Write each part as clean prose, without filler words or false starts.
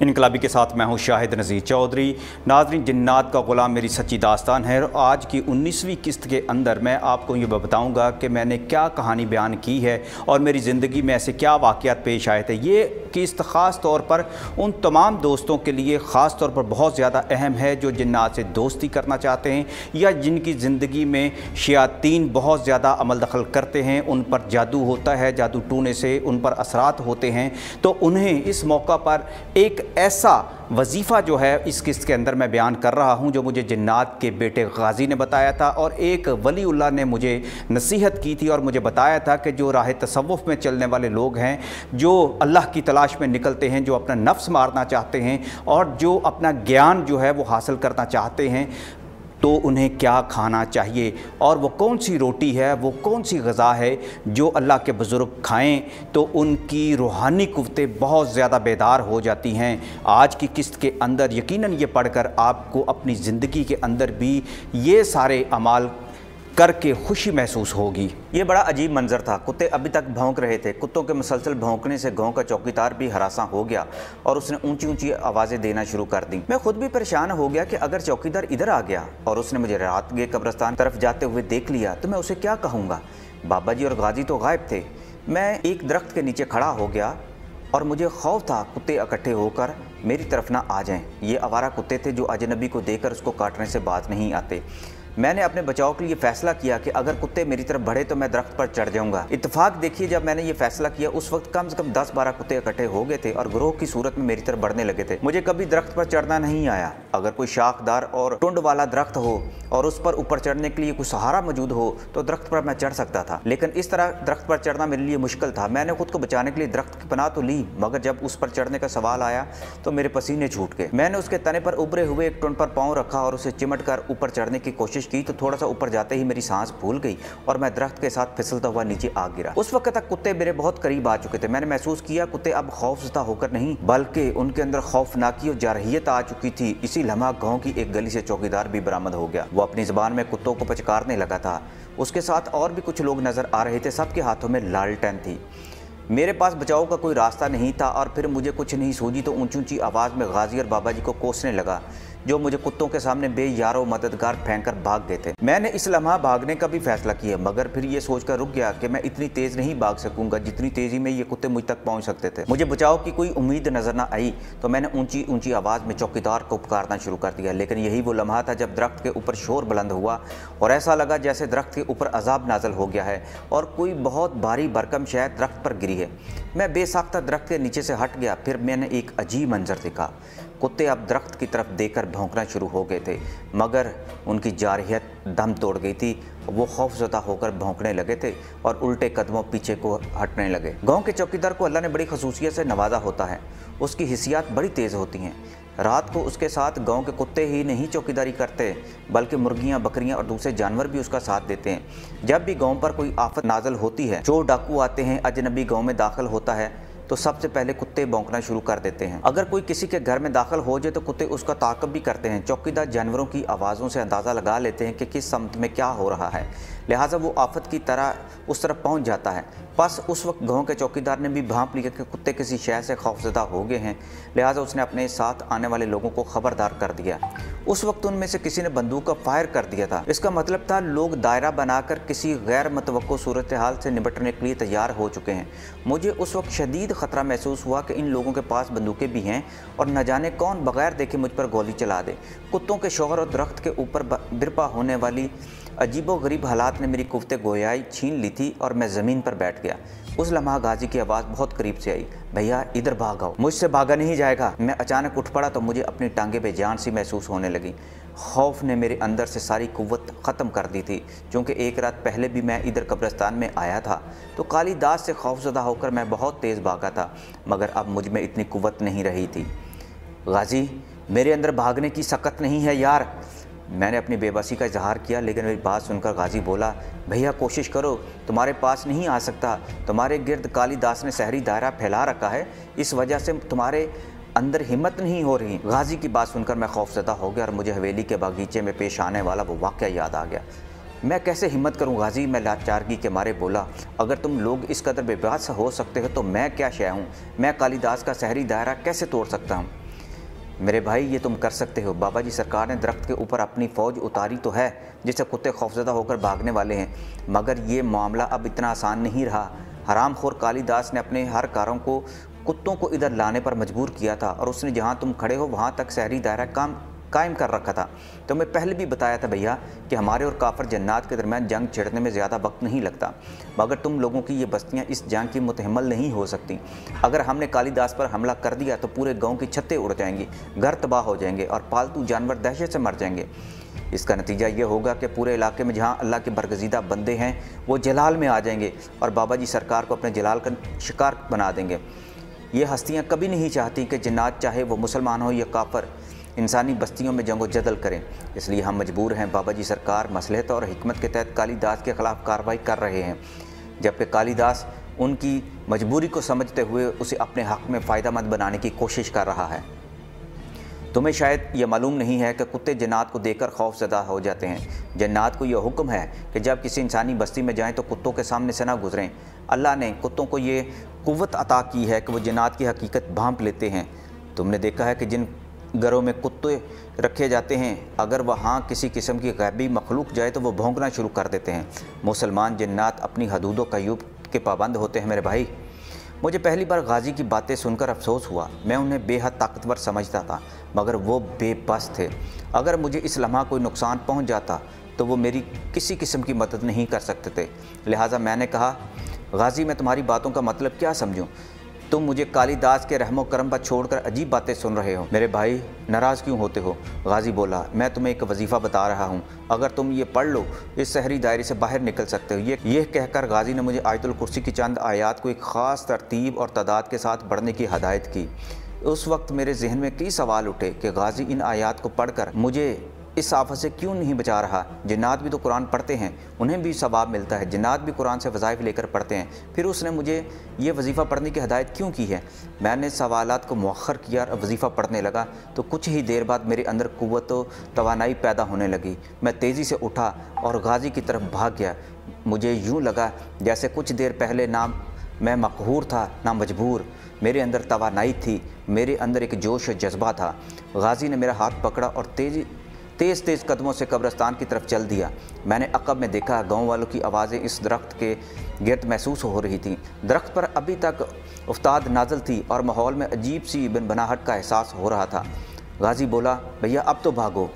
इनकलाबी के साथ मैं हूँ शाहिद नज़ीर चौधरी। नाज़रीन, जिन्नात का ग़ुलाम मेरी सच्ची दास्तान है और आज की 19वीं किस्त के अंदर मैं आपको ये बताऊँगा कि मैंने क्या कहानी बयान की है और मेरी ज़िंदगी में ऐसे क्या वाक़यात पेश आए थे। ये किस्त ख़ास तौर पर उन तमाम दोस्तों के लिए ख़ास तौर पर बहुत ज़्यादा अहम है जो जिन्नात से दोस्ती करना चाहते हैं या जिनकी ज़िंदगी में शयातीन बहुत ज़्यादा अमल दखल करते हैं, उन पर जादू होता है, जादू टूने से उन पर असरात होते हैं। तो उन्हें इस मौका पर एक ऐसा वजीफ़ा जो है इस किस्त के अंदर मैं बयान कर रहा हूं जो मुझे जिन्नात के बेटे गाजी ने बताया था और एक वलीउल्लाह ने मुझे नसीहत की थी और मुझे बताया था कि जो राह तसव्वुफ़ में चलने वाले लोग हैं, जो अल्लाह की तलाश में निकलते हैं, जो अपना नफ्स मारना चाहते हैं और जो अपना ज्ञान जो है वो हासिल करना चाहते हैं, तो उन्हें क्या खाना चाहिए और वो कौन सी रोटी है, वो कौन सी ग़िज़ा है जो अल्लाह के बुज़ुर्ग खाएं तो उनकी रूहानी क़ुव्वतें बहुत ज़्यादा बेदार हो जाती हैं। आज की किस्त के अंदर यकीनन ये पढ़कर आपको अपनी ज़िंदगी के अंदर भी ये सारे अमाल करके खुशी महसूस होगी। ये बड़ा अजीब मंजर था। कुत्ते अभी तक भौंक रहे थे। कुत्तों के मुसलसल भौंकने से गांव का चौकीदार भी हरासा हो गया और उसने ऊंची ऊंची आवाज़ें देना शुरू कर दी। मैं खुद भी परेशान हो गया कि अगर चौकीदार इधर आ गया और उसने मुझे रात के कब्रिस्तान तरफ जाते हुए देख लिया तो मैं उसे क्या कहूँगा। बाबा जी और गाजी तो गायब थे। मैं एक दरख्त के नीचे खड़ा हो गया और मुझे खौफ था कुत्ते इकट्ठे होकर मेरी तरफ ना आ जाएं। ये आवारा कुत्ते थे जो अजनबी को देखकर उसको काटने से बाज नहीं आते। मैंने अपने बचाव के लिए फ़ैसला किया कि अगर कुत्ते मेरी तरफ बढ़े तो मैं दरख्त पर चढ़ जाऊंगा। इत्तेफाक देखिए, जब मैंने ये फ़ैसला किया उस वक्त कम से कम 10-12 कुत्ते इकट्ठे हो गए थे और ग्रोह की सूरत में मेरी तरफ बढ़ने लगे थे। मुझे कभी दरख्त पर चढ़ना नहीं आया। अगर कोई शाखदार और टुंड वाला दरख्त हो और उस पर ऊपर चढ़ने के लिए कोई सहारा मौजूद हो तो दरख्त पर मैं चढ़ सकता था, लेकिन इस तरह दरख्त पर चढ़ना मेरे लिए मुश्किल था। मैंने खुद को बचाने के लिए दरख्त की पनाह तो ली, मगर जब उस पर चढ़ने का सवाल आया तो मेरे पसीने छूट गए। मैंने उसके तने पर उभरे हुए एक टुंड पर पाँव रखा और उसे चिमट कर ऊपर चढ़ने की कोशिश की तो थोड़ा सा ऊपर जाते ही मेरी सांस भूल गई और मैं दरख्त के साथ फिसलता हुआ नीचे आ गिरा। उस वक्त तक कुत्ते मेरे बहुत करीब आ चुके थे। मैंने महसूस किया कुत्ते अब खौफज़दा होकर नहीं बल्कि उनके अंदर खौफनाकी और जारहियत आ चुकी थी। इसी लम्हा गांव की एक गली से चौकीदार भी बरामद हो गया। वो अपनी ज़बान में कुत्तों को पचकारने लगा था। उसके साथ और भी कुछ लोग नजर आ रहे थे। सबके हाथों में लालटेन थी। मेरे पास बचाव का कोई रास्ता नहीं था और फिर मुझे कुछ नहीं सूझी तो ऊंची ऊंची आवाज़ में गाजी और बाबा जी को कोसने लगा जो मुझे कुत्तों के सामने बेयारो मददगार फेंक कर भाग गए थे। मैंने इस लम्हा भागने का भी फैसला किया, मगर फिर ये सोचकर रुक गया कि मैं इतनी तेज़ नहीं भाग सकूंगा जितनी तेज़ी में ये कुत्ते मुझ तक पहुंच सकते थे। मुझे बचाव की कोई उम्मीद नजर न आई तो मैंने ऊंची ऊंची आवाज़ में चौकीदार को पुकारना शुरू कर दिया। लेकिन यही वो लम्हा था जब दरख्त के ऊपर शोर बुलंद हुआ और ऐसा लगा जैसे दरख्त के ऊपर अजाब नाजल हो गया है और कोई बहुत भारी भरकम शय दरख्त पर गिरी है। मैं बेसाख्ता दरख्त के नीचे से हट गया। फिर मैंने एक अजीब मंजर देखा। कुत्ते अब दरख्त की तरफ देखकर भौंकना शुरू हो गए थे, मगर उनकी जारहियत दम तोड़ गई थी। वो खौफज़दा होकर भौंकने लगे थे और उल्टे कदमों पीछे को हटने लगे। गांव के चौकीदार को अल्लाह ने बड़ी खसूसियत से नवाजा होता है। उसकी हिस्सियात बड़ी तेज़ होती हैं। रात को उसके साथ गांव के कुत्ते ही नहीं चौकीदारी करते बल्कि मुर्गियां, बकरियां और दूसरे जानवर भी उसका साथ देते हैं। जब भी गांव पर कोई आफत नाजल होती है, चोर डाकू आते हैं, अजनबी गांव में दाखिल होता है तो सबसे पहले कुत्ते भौंकना शुरू कर देते हैं। अगर कोई किसी के घर में दाखिल हो जाए तो कुत्ते उसका ताक़ब भी करते हैं। चौकीदार जानवरों की आवाज़ों से अंदाज़ा लगा लेते हैं कि किस समत में क्या हो रहा है, लिहाजा वो आफत की तरह उस तरफ पहुंच जाता है। बस उस वक्त गांव के चौकीदार ने भी भांप लिया कि कुत्ते किसी शय से खौफज़दा हो गए हैं, लिहाजा उसने अपने साथ आने वाले लोगों को खबरदार कर दिया। उस वक्त उनमें से किसी ने बंदूक का फायर कर दिया था। इसका मतलब था लोग दायरा बनाकर किसी गैर मुतवक्को सूरत हाल से निपटने के लिए तैयार हो चुके हैं। मुझे उस वक्त शदीद ख़तरा महसूस हुआ कि इन लोगों के पास बंदूकें भी हैं और न जाने कौन बगैर देखे मुझ पर गोली चला दे। कुत्तों के शोहर और दरख्त के ऊपर बिरपा होने वाली अजीबो गरीब हालात ने मेरी कुव्वते गोयाई छीन ली थी और मैं ज़मीन पर बैठ गया। उस लम्हा गाजी की आवाज़ बहुत करीब से आई, भैया इधर भाग आओ। मुझसे भागा नहीं जाएगा। मैं अचानक उठ पड़ा तो मुझे अपनी टांगें बेजान सी महसूस होने लगी। खौफ ने मेरे अंदर से सारी कुव्वत ख़त्म कर दी थी। क्योंकि एक रात पहले भी मैं इधर कब्रिस्तान में आया था तो काली दास से खौफज़दा होकर मैं बहुत तेज़ भागा था, मगर अब मुझ में इतनी कुव्वत नहीं रही थी। गाजी, मेरे अंदर भागने की सकत नहीं है यार। मैंने अपनी बेबसी का इजहार किया, लेकिन मेरी बात सुनकर गाजी बोला, भैया कोशिश करो, तुम्हारे पास नहीं आ सकता। तुम्हारे गिर्द काली दास ने सहरी दायरा फैला रखा है, इस वजह से तुम्हारे अंदर हिम्मत नहीं हो रही। गाजी की बात सुनकर मैं खौफज़दा हो गया और मुझे हवेली के बागीचे में पेश आने वाला वो वाक़या याद आ गया। मैं कैसे हिम्मत करूं गाजी, मैं लाचारगी के मारे बोला। अगर तुम लोग इस कदर बेबस हो सकते हो तो मैं क्या शय हूँ। मैं कालिदास का सहरी दायरा कैसे तोड़ सकता हूँ। मेरे भाई ये तुम कर सकते हो। बाबा जी सरकार ने दरख्त के ऊपर अपनी फ़ौज उतारी तो है जिससे कुत्ते खौफजदा होकर भागने वाले हैं, मगर ये मामला अब इतना आसान नहीं रहा। हरामखोर कालिदास ने अपने हर कारों को कुत्तों को इधर लाने पर मजबूर किया था और उसने जहाँ तुम खड़े हो वहाँ तक शहरी दायरा कायम कर रखा था। तो मैं पहले भी बताया था भैया कि हमारे और काफर जन्नात के दरमियान जंग छिड़ने में ज़्यादा वक्त नहीं लगता, मगर तुम लोगों की ये बस्तियाँ इस जंग की मुतहम्मल नहीं हो सकती। अगर हमने कालिदास पर हमला कर दिया तो पूरे गांव की छतें उड़ जाएंगी, घर तबाह हो जाएंगे और पालतू जानवर दहशत से मर जाएंगे। इसका नतीजा ये होगा कि पूरे इलाके में जहाँ अल्लाह के बरगज़ीदा बंदे हैं वो जलाल में आ जाएंगे और बाबा जी सरकार को अपने जलाल का शिकार बना देंगे। ये हस्तियाँ कभी नहीं चाहती कि जन्नात, चाहे वो मुसलमान हो या काफर, इंसानी बस्तियों में जंगो जदल करें। इसलिए हम मजबूर हैं। बाबा जी सरकार मसलहत और हिकमत के तहत कालिदास के ख़िलाफ़ कार्रवाई कर रहे हैं, जबकि कालिदास उनकी मजबूरी को समझते हुए उसे अपने हक़ में फ़ायदेमंद बनाने की कोशिश कर रहा है। तुम्हें शायद ये मालूम नहीं है कि कुत्ते जन्नात को देखकर खौफज़दा हो जाते हैं। जन्नात को यह हुक्म है कि जब किसी इंसानी बस्ती में जाएं तो कुत्तों के सामने से ना गुजरें। अल्लाह ने कुत्तों को ये कुव्वत अता की है कि वो जन्नात की हकीकत भांप लेते हैं। तुमने देखा है कि जिन घरों में कुत्ते रखे जाते हैं, अगर वहाँ किसी किस्म की गैबी मखलूक जाए तो वो भौंकना शुरू कर देते हैं। मुसलमान जन्नात अपनी हदूद व क़यूद के पाबंद होते हैं। मेरे भाई, मुझे पहली बार गाजी की बातें सुनकर अफसोस हुआ। मैं उन्हें बेहद ताकतवर समझता था, मगर वो बेबस थे। अगर मुझे इस लम्हा कोई नुकसान पहुंच जाता तो वो मेरी किसी किस्म की मदद नहीं कर सकते थे। लिहाजा मैंने कहा, गाजी मैं तुम्हारी बातों का मतलब क्या समझूं? तुम मुझे कालिदास के रहमो करम पर छोड़कर अजीब बातें सुन रहे हो। मेरे भाई, नाराज़ क्यों होते हो? गाजी बोला, मैं तुम्हें एक वजीफ़ा बता रहा हूँ, अगर तुम ये पढ़ लो इस शहरी दायरे से बाहर निकल सकते हो। ये कहकर गाजी ने मुझे आयतुल कुर्सी की चंद आयात को एक ख़ास तरतीब और तादाद के साथ पढ़ने की हदायत की। उस वक्त मेरे जहन में कई सवाल उठे कि गाजी इन आयात को पढ़कर मुझे इस आफत से क्यों नहीं बचा रहा। जन्नात भी तो कुरान पढ़ते हैं, उन्हें भी सवाब मिलता है। जन्नात भी कुरान से वज़ाइफ लेकर पढ़ते हैं, फिर उसने मुझे ये वजीफ़ा पढ़ने की हदायत क्यों की है? मैंने सवालात को मुअख्खर किया और वजीफ़ा पढ़ने लगा तो कुछ ही देर बाद मेरे अंदर कुव्वत व तवानाई पैदा होने लगी। मैं तेज़ी से उठा और गाजी की तरफ भाग गया। मुझे यूँ लगा जैसे कुछ देर पहले ना मैं मकहूर था ना मजबूर। मेरे अंदर तवानाई थी, मेरे अंदर एक जोश व जज्बा था। गाजी ने मेरा हाथ पकड़ा और तेज़ कदमों से कब्रिस्तान की तरफ चल दिया। मैंने अक़ब में देखा, गांव वालों की आवाज़ें इस दरख्त के गिर्द महसूस हो रही थीं। दरख्त पर अभी तक उफ्ताद नाज़िल थी और माहौल में अजीब सी बनबनाहट का एहसास हो रहा था। गाजी बोला, भैया अब तो भागो।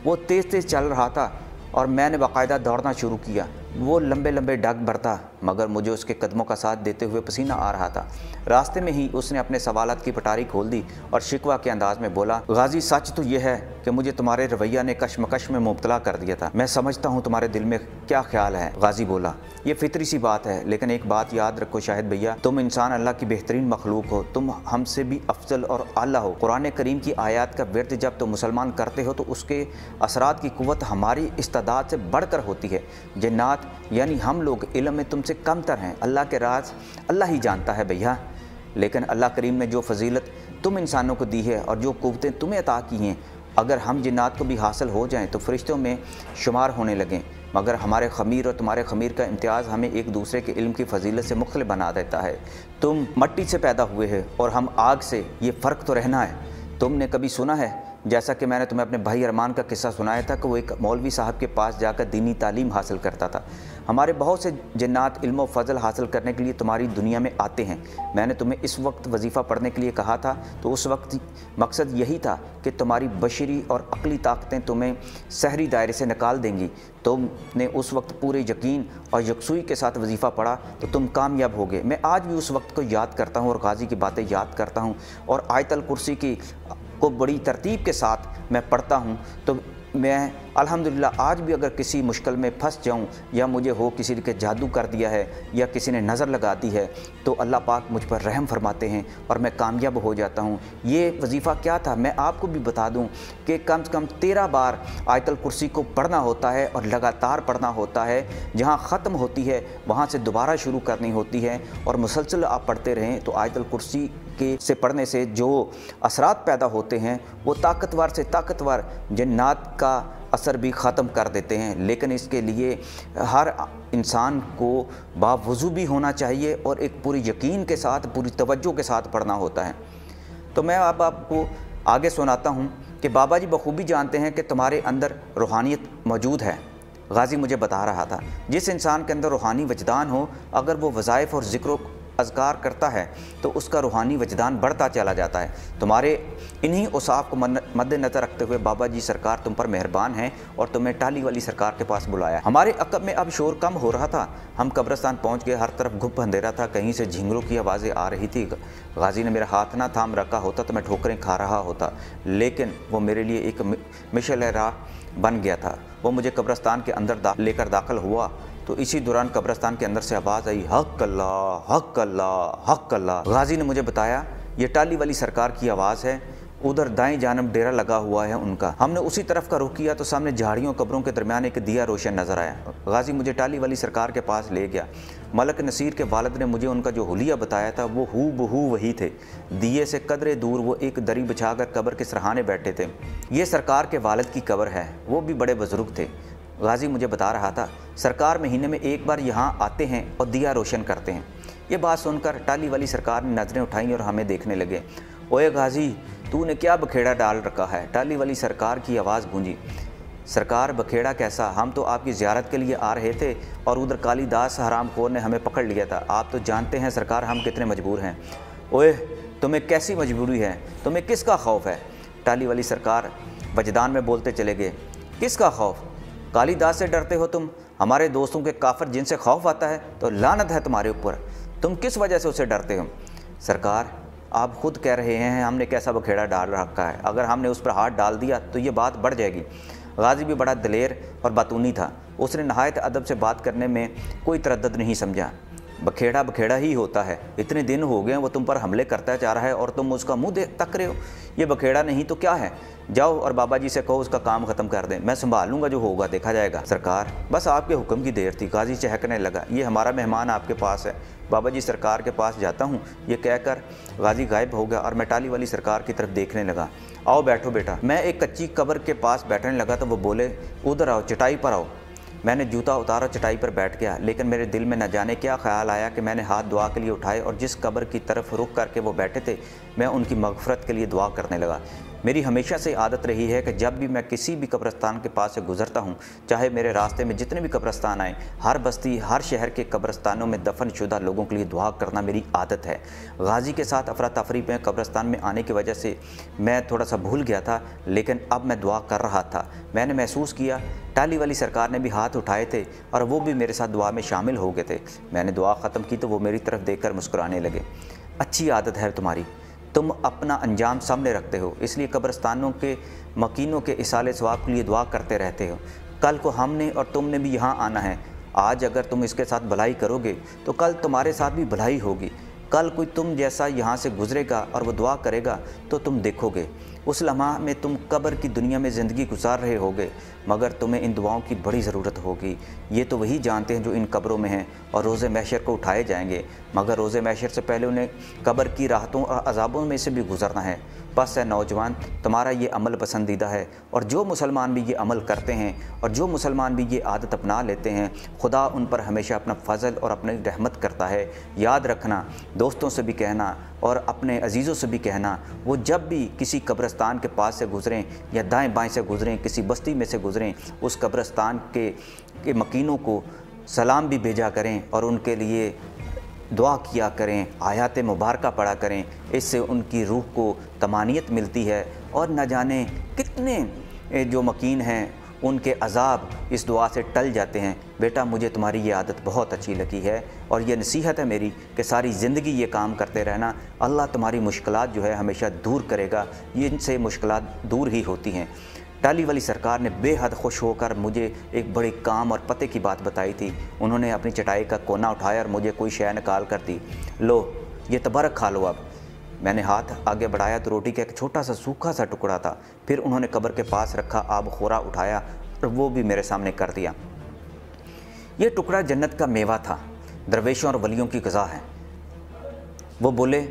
वो तेज़ चल रहा था और मैंने बाकायदा दौड़ना शुरू किया। वो लंबे लंबे डग भरता, मगर मुझे उसके कदमों का साथ देते हुए पसीना आ रहा था। रास्ते में ही उसने अपने सवालात की पटारी खोल दी और शिकवा के अंदाज में बोला, गाजी सच तो यह है कि मुझे तुम्हारे रवैया ने कशमकश में मुब्तला कर दिया था। मैं समझता हूँ तुम्हारे दिल में क्या ख्याल है। गाजी बोला, ये फितरी सी बात है, लेकिन एक बात याद रखो शाहिद भैया, तुम इंसान अल्लाह की बेहतरीन मखलूक हो, तुम हमसे भी अफजल और आला हो। कुरान करीम की आयत का विर्द जब तुम मुसलमान करते हो तो उसके असरात की कुव्वत हमारी इस्तादाद से बढ़कर होती है। जन्नात यानी हम लोग इल्म में तुमसे कमतर हैं। अल्लाह के राज अल्लाह ही जानता है भैया, लेकिन अल्लाह करीम ने जो फजीलत तुम इंसानों को दी है और जो कुव्वतें तुम्हें अता की हैं, अगर हम जिन्नात को भी हासिल हो जाएं तो फरिश्तों में शुमार होने लगें। मगर हमारे खमीर और तुम्हारे खमीर का इम्तियाज़ हमें एक दूसरे के इल्म की फजीलत से मुख्तलिफ बना देता है। तुम मट्टी से पैदा हुए हैं और हम आग से, ये फ़र्क तो रहना है। तुमने कभी सुना है, जैसा कि मैंने तुम्हें अपने भाई अरमान का किस्सा सुनाया था, कि वो एक मौलवी साहब के पास जाकर दीनी तालीम हासिल करता था। हमारे बहुत से जन्नात इल्म व फ़ज़ल हासिल करने के लिए तुम्हारी दुनिया में आते हैं। मैंने तुम्हें इस वक्त वजीफ़ा पढ़ने के लिए कहा था तो उस वक्त मकसद यही था कि तुम्हारी बशरी और अक़ली ताकतें तुम्हें शहरी दायरे से निकाल देंगी। तुमने उस वक्त पूरे यकीन और यकसुई के साथ वजीफ़ा पढ़ा तो तुम कामयाब हो गए। मैं आज भी उस वक्त को याद करता हूँ और गाजी की बातें याद करता हूँ और आयतल कुर्सी को बड़ी तरतीब के साथ मैं पढ़ता हूँ। तो मैं अल्हम्दुलिल्लाह आज भी अगर किसी मुश्किल में फंस जाऊं या मुझे हो किसी के जादू कर दिया है या किसी ने नज़र लगा दी है तो अल्लाह पाक मुझ पर रहम फरमाते हैं और मैं कामयाब हो जाता हूं। ये वजीफ़ा क्या था मैं आपको भी बता दूं कि कम से कम 13 बार आयतल कुर्सी को पढ़ना होता है और लगातार पढ़ना होता है। जहां ख़त्म होती है वहां से दोबारा शुरू करनी होती है और मुसलसल आप पढ़ते रहें तो आयतल कुर्सी से पढ़ने से जो असरात पैदा होते हैं वो ताकतवर से ताकतवर जन्नात का असर भी ख़त्म कर देते हैं। लेकिन इसके लिए हर इंसान को बावुज़ू भी होना चाहिए और एक पूरी यकीन के साथ, पूरी तवज्जो के साथ पढ़ना होता है। तो मैं अब आपको आगे सुनाता हूँ कि बाबा जी बखूबी जानते हैं कि तुम्हारे अंदर रूहानियत मौजूद है। गाजी मुझे बता रहा था, जिस इंसान के अंदर रूहानी वजदान हो, अगर वो वज़ाइफ और ज़िक्र अज़कार करता है तो उसका रूहानी वजदान बढ़ता चला जाता है। तुम्हारे इन्हीं औसाफ को मद्देनज़र रखते हुए बाबा जी सरकार तुम पर मेहरबान हैं और तुम्हें टाली वाली सरकार के पास बुलाया। हमारे अकब में अब शोर कम हो रहा था। हम कब्रिस्तान पहुंच गए। हर तरफ घुप अंधेरा था। कहीं से झिंगरों की आवाज़ें आ रही थी। गाजी ने मेरा हाथ ना थाम रखा होता तो मैं ठोकरें खा रहा होता, लेकिन वो मेरे लिए एक मिशल राह बन गया था। वो मुझे कब्रिस्तान के अंदर लेकर दाखिल हुआ तो इसी दौरान कब्रिस्तान के अंदर से आवाज़ आई, हक अल्लाह, हक अल्लाह, हक अल्लाह। गाजी ने मुझे बताया ये टाली वाली सरकार की आवाज़ है। उधर दाएं जानब डेरा लगा हुआ है उनका। हमने उसी तरफ का रुख किया तो सामने झाड़ियों कब्रों के दरमियान एक दिया रोशन नज़र आया। गाजी मुझे टाली वाली सरकार के पास ले गया। मलक नसीर के वालिद ने मुझे उनका जो हुलिया बताया था वो हू बहू वही थे। दिए से कदरे दूर वो एक दरी बिछाकर कब्र के सरहाने बैठे थे। ये सरकार के वालिद की कब्र है। वो भी बड़े बुजुर्ग थे। गाजी मुझे बता रहा था, सरकार महीने में एक बार यहाँ आते हैं और दिया रोशन करते हैं। ये बात सुनकर टाली वाली सरकार ने नज़रें उठाई और हमें देखने लगे। ओए गाजी, तूने क्या बखेड़ा डाल रखा है? टाली वाली सरकार की आवाज़ गूंजी। सरकार, बखेड़ा कैसा? हम तो आपकी ज़ियारत के लिए आ रहे थे और उधर कालीदास हरामखोर ने हमें पकड़ लिया था। आप तो जानते हैं सरकार हम कितने मजबूर हैं। ओए, तुम्हें कैसी मजबूरी है? तुम्हें किसका खौफ है? टाली वाली सरकार वजदान में बोलते चले गए। किसका खौफ? कालीदास से डरते हो तुम? हमारे दोस्तों के काफिर जिनसे खौफ आता है तो लानत है तुम्हारे ऊपर। तुम किस वजह से उसे डरते हो? सरकार, आप खुद कह रहे हैं हमने कैसा बखेड़ा डाल रखा है। अगर हमने उस पर हाथ डाल दिया तो ये बात बढ़ जाएगी। गाजी भी बड़ा दलेर और बातूनी था। उसने नहायत अदब से बात करने में कोई तरद्दुद नहीं समझा। बखेड़ा बखेड़ा ही होता है। इतने दिन हो गए वो तुम पर हमले करता जा रहा है और तुम उसका मुंह देख तक रहे हो। ये बखेड़ा नहीं तो क्या है? जाओ और बाबा जी से कहो उसका काम ख़त्म कर दें। मैं संभाल लूँगा, जो होगा देखा जाएगा। सरकार, बस आपके हुक्म की देर थी। गाजी चहकने लगा। ये हमारा मेहमान आपके पास है। बाबा जी सरकार के पास जाता हूँ। ये कहकर गाजी गायब हो गया और मैं टाली वाली सरकार की तरफ देखने लगा। आओ बैठो बेटा। मैं एक कच्ची कब्र के पास बैठने लगा तो वो बोले, उधर आओ, चटाई पर आओ। मैंने जूता उतारा, चटाई पर बैठ गया, लेकिन मेरे दिल में न जाने क्या ख्याल आया कि मैंने हाथ दुआ के लिए उठाए और जिस कब्र की तरफ रुख करके वो बैठे थे मैं उनकी मग़फ़रत के लिए दुआ करने लगा। मेरी हमेशा से आदत रही है कि जब भी मैं किसी भी कब्रिस्तान के पास से गुज़रता हूँ, चाहे मेरे रास्ते में जितने भी कब्रिस्तान आए, हर बस्ती हर शहर के कब्रिस्तानों में दफन शुदा लोगों के लिए दुआ करना मेरी आदत है। गाजी के साथ अफरा तफरी में कब्रिस्तान में आने की वजह से मैं थोड़ा सा भूल गया था, लेकिन अब मैं दुआ कर रहा था। मैंने महसूस किया टाली वाली सरकार ने भी हाथ उठाए थे और वो भी मेरे साथ दुआ में शामिल हो गए थे। मैंने दुआ ख़त्म की तो वो मेरी तरफ देखकर मुस्कुराने लगे। अच्छी आदत है तुम्हारी, तुम अपना अंजाम सामने रखते हो, इसलिए कब्रिस्तानों के मकीनों के इसाले सवाब के लिए दुआ करते रहते हो। कल को हमने और तुमने भी यहाँ आना है। आज अगर तुम इसके साथ भलाई करोगे तो कल तुम्हारे साथ भी भलाई होगी। कल कोई तुम जैसा यहाँ से गुजरेगा और वो दुआ करेगा तो तुम देखोगे। उस लम्हा में तुम कब्र की दुनिया में ज़िंदगी गुजार रहे होगे, मगर तुम्हें इन दुआओं की बड़ी ज़रूरत होगी। ये तो वही जानते हैं जो इन कब्रों में हैं और रोज़े महशर को उठाए जाएंगे, मगर रोज़े महशर से पहले उन्हें कब्र की राहतों और अजाबों में से भी गुजरना है। बस है नौजवान, तुम्हारा ये अमल पसंदीदा है और जो मुसलमान भी ये अमल करते हैं और जो मुसलमान भी ये आदत अपना लेते हैं, खुदा उन पर हमेशा अपना फ़ज़ल और अपनी रहमत करता है। याद रखना, दोस्तों से भी कहना और अपने अजीज़ों से भी कहना, वो जब भी किसी कब्रिस्तान के पास से गुज़रें या दाएं बाएं से गुज़रें, किसी बस्ती में से गुज़रें, उस कब्रिस्तान के मकीनों को सलाम भी भेजा करें और उनके लिए दुआ किया करें, आयात मुबारका पढ़ा करें। इससे उनकी रूह को तमानियत मिलती है और न जाने कितने जो मकीन हैं उनके अज़ाब इस दुआ से टल जाते हैं। बेटा, मुझे तुम्हारी ये आदत बहुत अच्छी लगी है और ये नसीहत है मेरी कि सारी ज़िंदगी ये काम करते रहना। अल्लाह तुम्हारी मुश्किलात जो है हमेशा दूर करेगा। ये इनसे मुश्किलात दूर ही होती हैं। टाली वाली सरकार ने बेहद खुश होकर मुझे एक बड़े काम और पते की बात बताई थी। उन्होंने अपनी चटाई का कोना उठाया और मुझे कोई शय निकाल कर दी। लो, ये तबरक खा लो। अब मैंने हाथ आगे बढ़ाया तो रोटी का एक छोटा सा सूखा सा टुकड़ा था। फिर उन्होंने कब्र के पास रखा आब खोरा उठाया और वो भी मेरे सामने कर दिया। ये टुकड़ा जन्नत का मेवा था, दरवेशों और वलियों की ग़िज़ा है। वो बोले,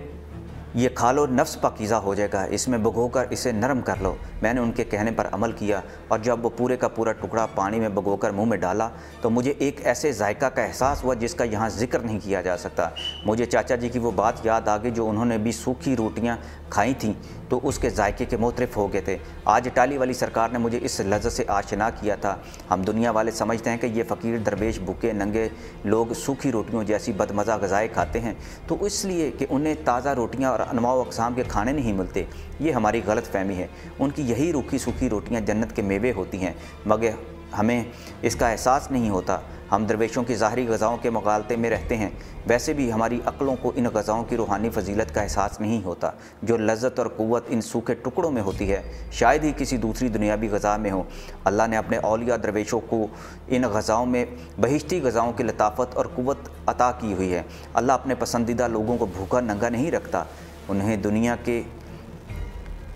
ये खा लो, नफ्स पाकीज़ा हो जाएगा, इसमें भिगोकर इसे नरम कर लो। मैंने उनके कहने पर अमल किया और जब वो पूरे का पूरा टुकड़ा पानी में भिगोकर मुंह में डाला तो मुझे एक ऐसे जायका का एहसास हुआ जिसका यहाँ जिक्र नहीं किया जा सकता। मुझे चाचा जी की वो बात याद आ गई जो उन्होंने भी सूखी रोटियाँ खाई थीं तो उसके जायके के मुतरिफ़ हो गए थे। आज इटाली वाली सरकार ने मुझे इस लज़्ज़त से आशना किया था। हम दुनिया वाले समझते हैं कि ये फ़कीर दरवेश भूखे नंगे लोग सूखी रोटियों जैसी बदमज़ा ग़िज़ाएँ खाते हैं तो इसलिए कि उन्हें ताज़ा रोटियाँ और अनवाع अक़साम के खाने नहीं मिलते। ये हमारी गलत फ़हमी है। उनकी यही रूखी सूखी रोटियाँ जन्नत के मेवे होती हैं, मगर हमें इसका एहसास नहीं होता। हम दरवेशों की ज़ाहरी ग़िज़ाओं के मुगालते में रहते हैं। वैसे भी हमारी अक़लों को इन ग़िज़ाओं की रूहानी फ़जीलत का एहसास नहीं होता जो लज़्ज़त और क़ुव्वत इन सूखे टुकड़ों में होती है, शायद ही किसी दूसरी दुनियावी ग़िज़ा में हो। अल्लाह ने अपने औलिया दरवेशों को इन ग़िज़ाओं में बहिश्ती ग़िज़ाओं की लताफ़त और क़ुव्वत अता की हुई है। अल्लाह अपने पसंदीदा लोगों को भूखा नंगा नहीं रखता, उन्हें दुनिया के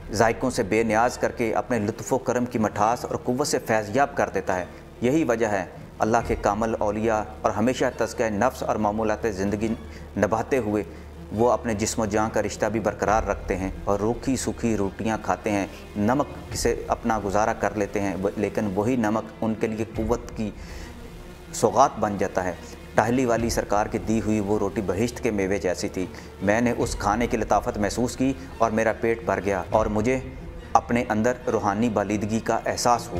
ज़ायक़ों से बेनियाज़ करके अपने लुत्फ़ व करम की मठास और क़ुव्वत से फैज़याब कर देता है। यही वजह है अल्लाह के कामल औलिया और हमेशा तज़किया नफ्स और मामूलात ज़िंदगी निभाते हुए वो अपने जिस्म जान का रिश्ता भी बरकरार रखते हैं और रूखी सूखी रोटियां खाते हैं, नमक से अपना गुजारा कर लेते हैं, लेकिन वही नमक उनके लिए क़ुव्वत की सौगात बन जाता है। टाहली वाली सरकार की दी हुई वो रोटी बहिश्त के मेवे जैसी थी। मैंने उस खाने की लताफ़त महसूस की और मेरा पेट भर गया और मुझे अपने अंदर रूहानी बालिदगी का एहसास हुआ।